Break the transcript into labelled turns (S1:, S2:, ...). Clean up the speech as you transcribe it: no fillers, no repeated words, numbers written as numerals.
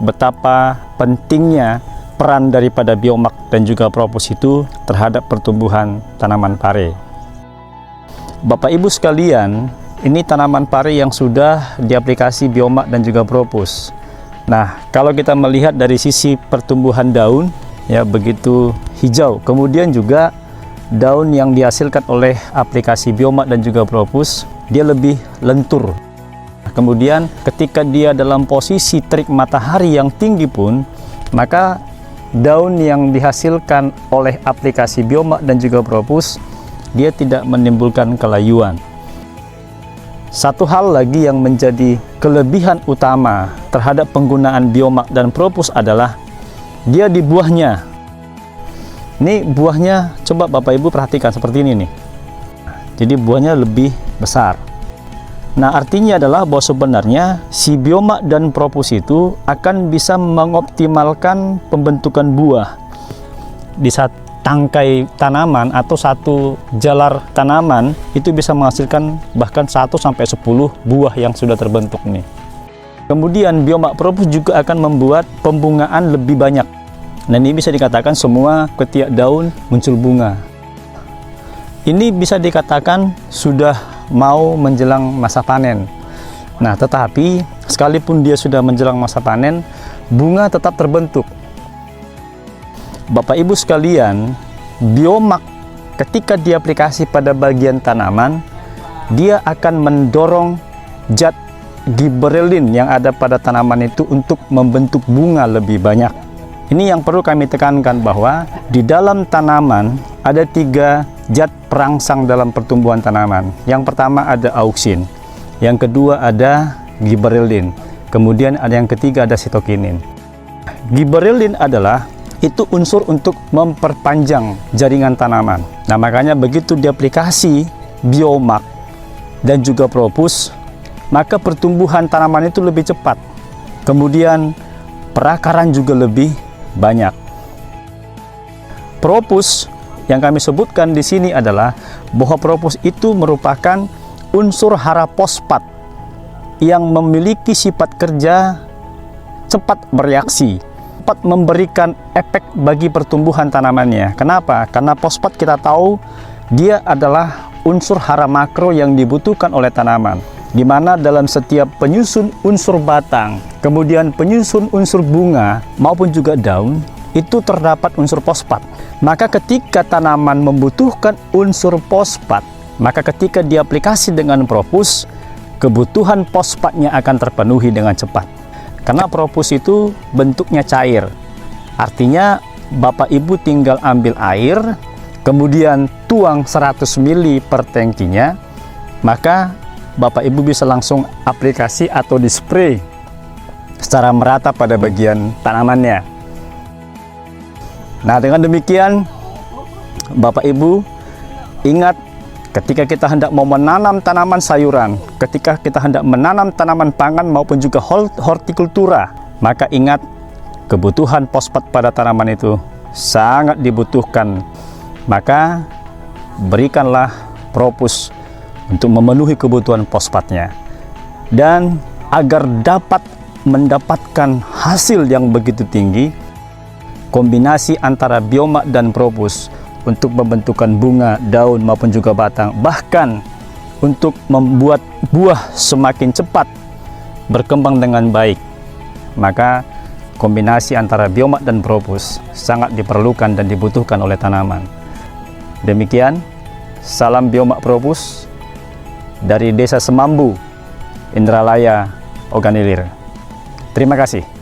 S1: betapa pentingnya peran daripada biomak dan juga propus itu terhadap pertumbuhan tanaman pare. Bapak Ibu sekalian, ini tanaman pare yang sudah diaplikasi biomak dan juga propus. Nah, kalau kita melihat dari sisi pertumbuhan daun, ya begitu hijau. Kemudian juga daun yang dihasilkan oleh aplikasi biomak dan juga propus, dia lebih lentur. Kemudian ketika dia dalam posisi terik matahari yang tinggi pun, maka daun yang dihasilkan oleh aplikasi biomak dan juga propus, dia tidak menimbulkan kelayuan. Satu hal lagi yang menjadi kelebihan utama terhadap penggunaan biomak dan propus adalah dia di buahnya. Ini buahnya, coba Bapak Ibu perhatikan seperti ini nih. Jadi buahnya lebih besar. Nah, artinya adalah bahwa sebenarnya si biomak dan propus itu akan bisa mengoptimalkan pembentukan buah di saat tangkai tanaman atau satu jalar tanaman itu bisa menghasilkan bahkan 1 sampai 10 buah yang sudah terbentuk nih. Kemudian biomak propus juga akan membuat pembungaan lebih banyak. Nah, ini bisa dikatakan semua ketiak daun muncul bunga. Ini bisa dikatakan sudah mau menjelang masa panen. Nah, tetapi sekalipun dia sudah menjelang masa panen, bunga tetap terbentuk. Bapak Ibu sekalian, biomak ketika diaplikasi pada bagian tanaman, dia akan mendorong zat gibberellin yang ada pada tanaman itu untuk membentuk bunga lebih banyak. Ini yang perlu kami tekankan, bahwa di dalam tanaman ada 3 zat perangsang dalam pertumbuhan tanaman. Yang pertama ada auksin, yang kedua ada gibberellin, kemudian ada yang ketiga ada sitokinin. Gibberellin adalah itu unsur untuk memperpanjang jaringan tanaman. Nah, makanya begitu diaplikasi biomak dan juga propus, maka pertumbuhan tanaman itu lebih cepat. Kemudian perakaran juga lebih banyak. Propus yang kami sebutkan di sini adalah bahwa propus itu merupakan unsur hara fosfat yang memiliki sifat kerja cepat bereaksi, cepat memberikan efek bagi pertumbuhan tanamannya. Kenapa? Karena fosfat kita tahu dia adalah unsur hara makro yang dibutuhkan oleh tanaman, di mana dalam setiap penyusun unsur batang, kemudian penyusun unsur bunga maupun juga daun, itu terdapat unsur fosfat. Maka ketika tanaman membutuhkan unsur fosfat, maka ketika diaplikasi dengan propus, kebutuhan fosfatnya akan terpenuhi dengan cepat. Karena propus itu bentuknya cair. Artinya Bapak Ibu tinggal ambil air, kemudian tuang 100 ml per tangkinya, maka Bapak Ibu bisa langsung aplikasi atau dispray secara merata pada bagian tanamannya. Nah, dengan demikian Bapak Ibu ingat, ketika kita hendak mau menanam tanaman sayuran, ketika kita hendak menanam tanaman pangan maupun juga hortikultura, maka ingat kebutuhan fosfat pada tanaman itu sangat dibutuhkan. Maka berikanlah propus untuk memenuhi kebutuhan fosfatnya. Dan agar dapat mendapatkan hasil yang begitu tinggi, kombinasi antara biomak dan propus untuk pembentukan bunga, daun maupun juga batang, bahkan untuk membuat buah semakin cepat berkembang dengan baik, maka kombinasi antara biomak dan propus sangat diperlukan dan dibutuhkan oleh tanaman. Demikian, salam biomak propus dari Desa Semambu, Indralaya, Oganilir. Terima kasih.